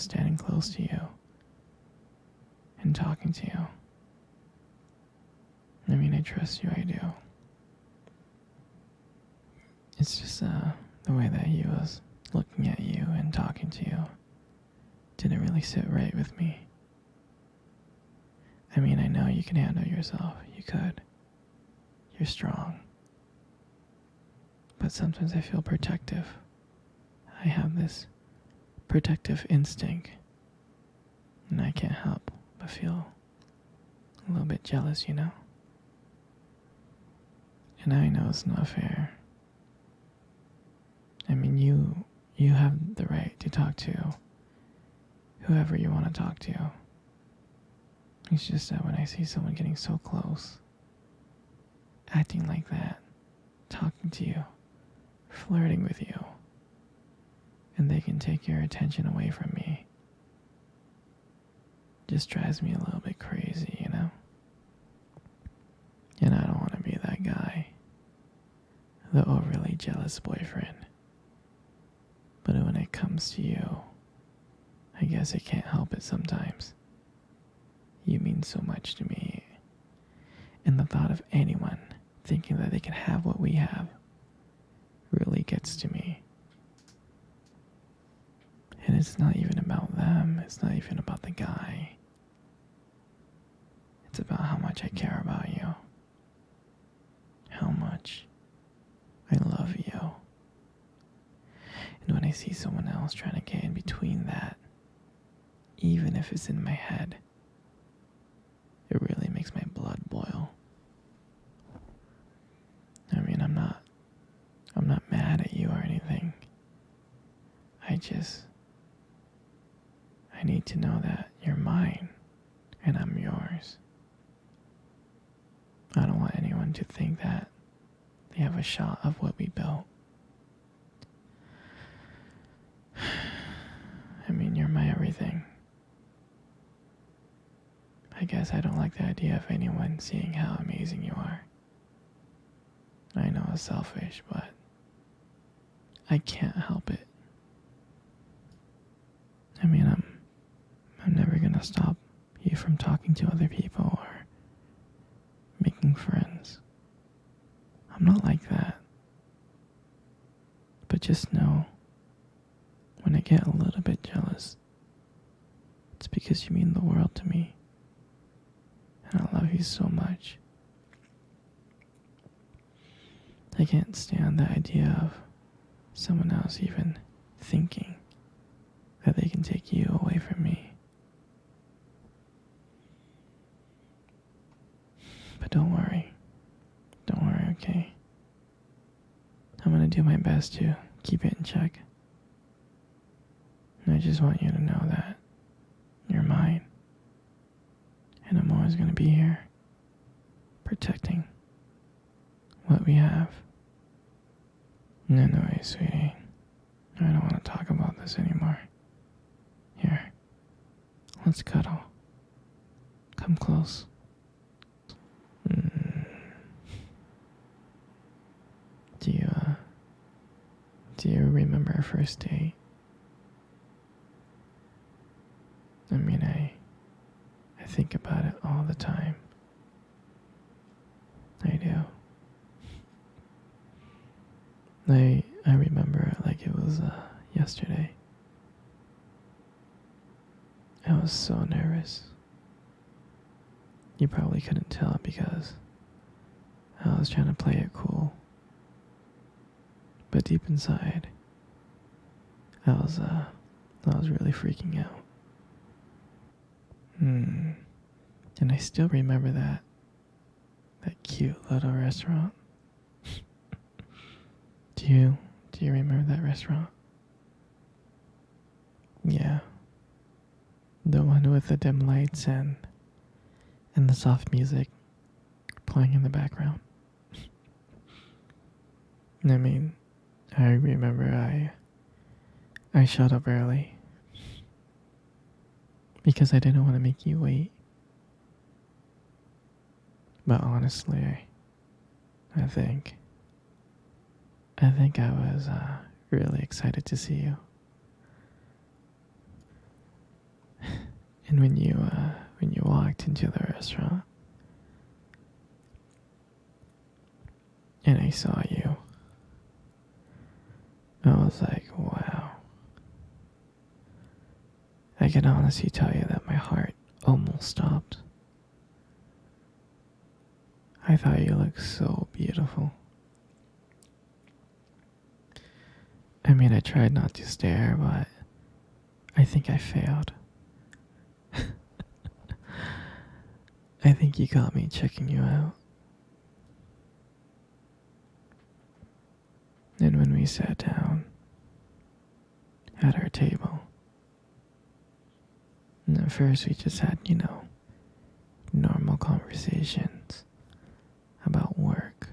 was standing close to you and talking to you. I mean, I trust you, I do. It's just the way that he was looking at you and talking to you didn't really sit right with me. I mean, I know you can handle yourself. You could. You're strong. But sometimes I feel protective. I have this protective instinct. And I can't help but feel a little bit jealous, you know? And I know it's not fair. I mean, you have the right to talk to whoever you want to talk to. It's just that when I see someone getting so close, acting like that, talking to you, flirting with you, and they can take your attention away from me, just drives me a little bit crazy, you know? And I don't want to be that guy, the overly jealous boyfriend. But when it comes to you, I guess I can't help it sometimes. You mean so much to me. And the thought of anyone thinking that they can have what we have really gets to me. And it's not even about them. It's not even about the guy. It's about how much I care about you. How much I love you. And when I see someone else trying to get in between that, even if it's in my head, it really makes my blood boil. I mean, I'm not mad at you or anything. I need to know that you're mine and I'm yours. I don't want anyone to think that they have a shot of what we built. I mean, you're my everything. I guess I don't like the idea of anyone seeing how amazing you are. I know it's selfish, but I can't help it. I mean, I'm never gonna stop you from talking to other people or making friends. I'm not like that. But just know, when I get a little bit jealous, it's because you mean the world to me. And I love you so much. I can't stand the idea of someone else even thinking that they can take you away from me. But don't worry. Don't worry, okay? I'm gonna do my best to keep it in check. And I just want you to know that you're mine. And I'm always gonna be here, protecting what we have. Anyway, sweetie, I don't want to talk about this anymore. Here, let's cuddle. Come close. Do you remember our first date? I mean, I think about it all the time. I do. I remember it like it was yesterday. I was so nervous. You probably couldn't tell because I was trying to play it cool. But deep inside, I was really freaking out. And I still remember that cute little restaurant. Do you remember that restaurant? Yeah. The one with the dim lights and the soft music playing in the background. I mean, I remember I showed up early because I didn't want to make you wait. But honestly, I think I was really excited to see you. And when you walked into the restaurant and I saw you, I was like, wow. I can honestly tell you that my heart almost stopped. I thought you looked so beautiful. I mean, I tried not to stare, but I think I failed. I think you got me checking you out. And when we sat down at our table, and at first we just had, normal conversations about work,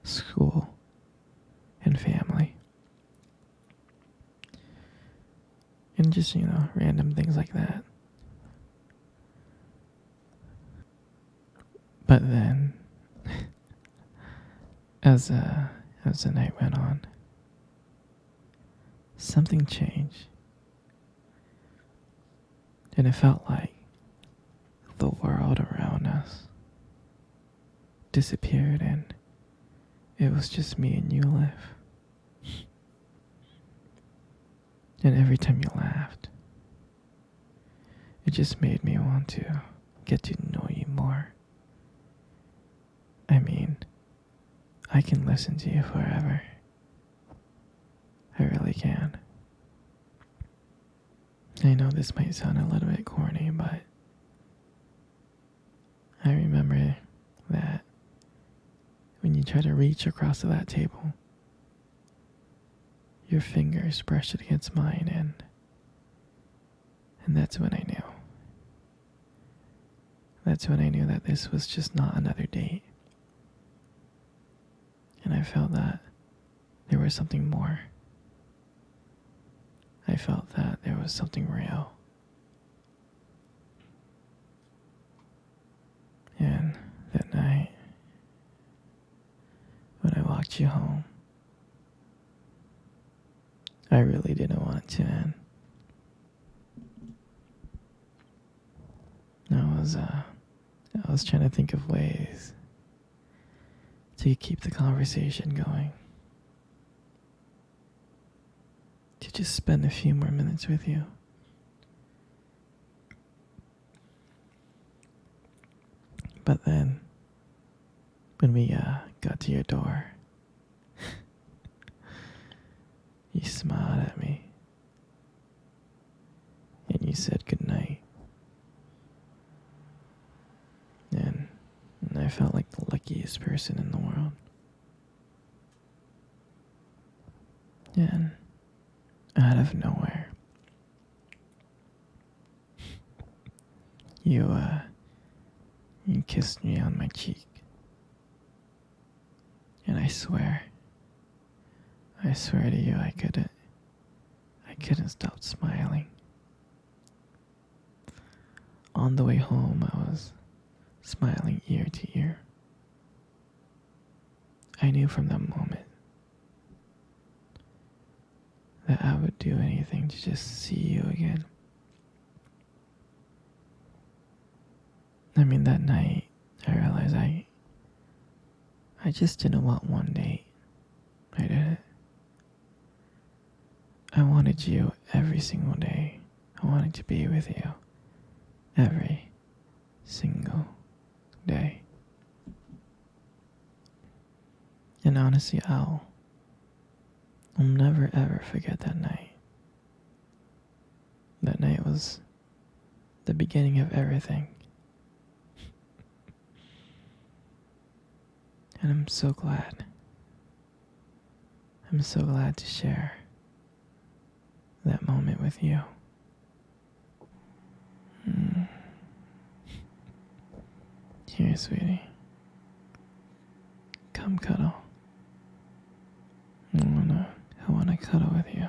school, and family. And just, random things like that. But then, as the night went on, something changed. And it felt like the world around us disappeared and it was just me and you left. And every time you laughed, it just made me want to get to know you more. I mean, I can listen to you forever. I really can. I know this might sound a little bit corny, but I remember that when you try to reach across to that table, your fingers brushed against mine, and that's when I knew. That's when I knew that this was just not another date. And I felt that there was something more. I felt that there was something real. And that night, when I walked you home, I really didn't want it to end. I was trying to think of ways to keep the conversation going. To just spend a few more minutes with you. But then, when we got to your door, you smiled at me. And you said goodnight. And I felt like the luckiest person in the world. And out of nowhere, you kissed me on my cheek. And I swear to you, I couldn't stop smiling. On the way home, I was smiling ear to ear. I knew from that moment that I would do anything to just see you again. I mean, that night, I realized I just didn't want one date. I didn't. I wanted you every single day. I wanted to be with you every single day. And honestly, I'll never ever forget that night. That night was the beginning of everything. And I'm so glad. I'm so glad to share that moment with you. Here, sweetie. Come cuddle. I wanna cuddle with you.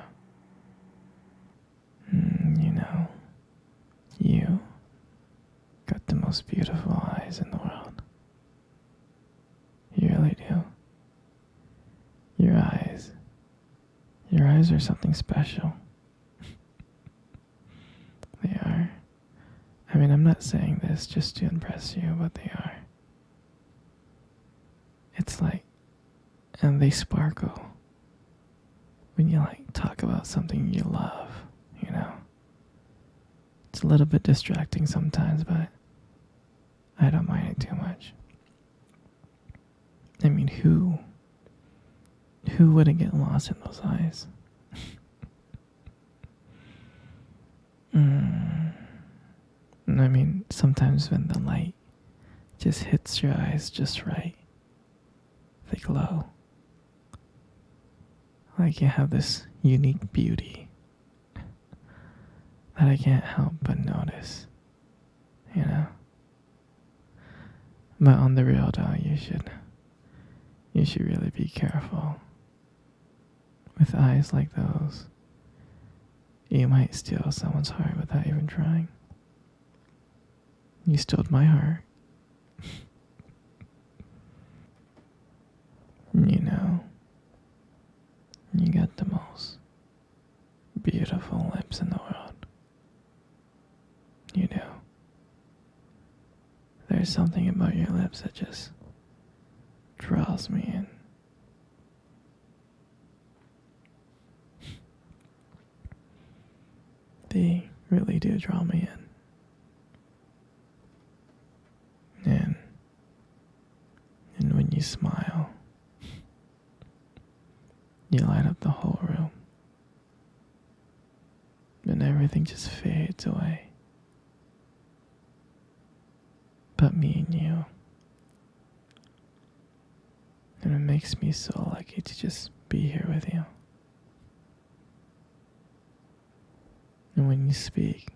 You got the most beautiful eyes in the world. You really do. Your eyes are something special. They are. mean, I'm not saying this just to impress you, but they are. It's like, and they sparkle when you like talk about something you love, you know? It's a little bit distracting sometimes, but I don't mind it too much. I mean, who wouldn't get lost in those eyes? I mean, sometimes when the light just hits your eyes just right, they glow. Like you have this unique beauty that I can't help but notice, you know? But on the real though, you should really be careful. With eyes like those, you might steal someone's heart without even trying. You stole my heart. You know, you got the most beautiful lips in the world. You do. There's something about your lips that just draws me in. They really do draw me in. And when you smile, you light up the whole room. And everything just fades away. But me and you. And it makes me so lucky to just be here with you. And when you speak,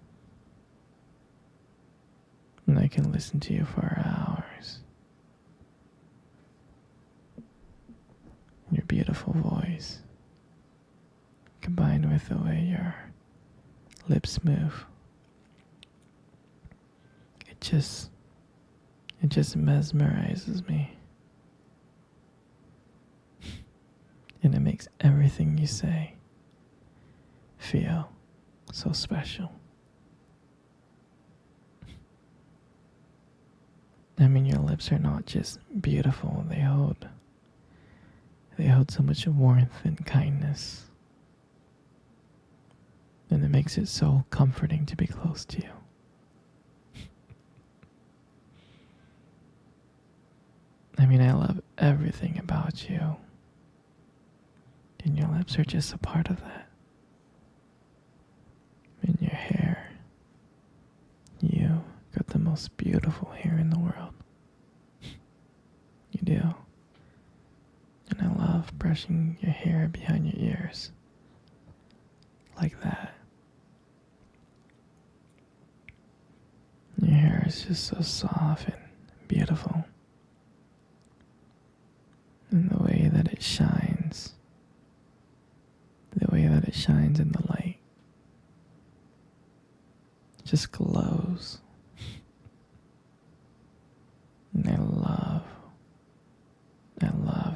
and I can listen to you for hours. Your beautiful voice, combined with the way your lips move, it just mesmerizes me. And it makes everything you say feel so special. I mean, your lips are not just beautiful, they hold so much warmth and kindness. And it makes it so comforting to be close to you. I mean, I love everything about you. And your lips are just a part of that. And your hair. You got the most beautiful hair in the world. You do. And I love brushing your hair behind your ears. Like that. Your hair is just so soft and beautiful. And the way that it shines. The way that it shines in the light. Just glows. And I love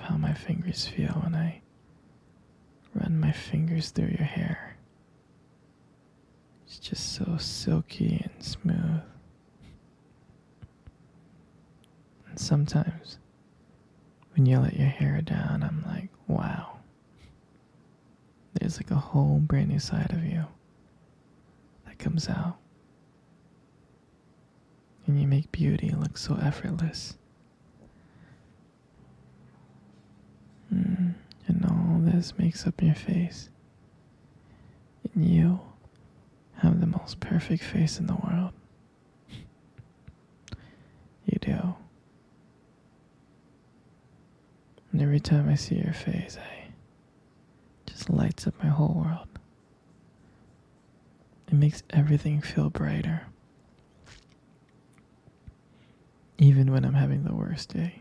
how my fingers feel when I run my fingers through your hair. It's just so silky and smooth. And sometimes when you let your hair down, I'm like, wow. There's like a whole brand new side of you that comes out. And you make beauty look so effortless. And all this makes up your face. And you have the most perfect face in the world. You do. And every time I see your face, it just lights up my whole world. It makes everything feel brighter. Even when I'm having the worst day.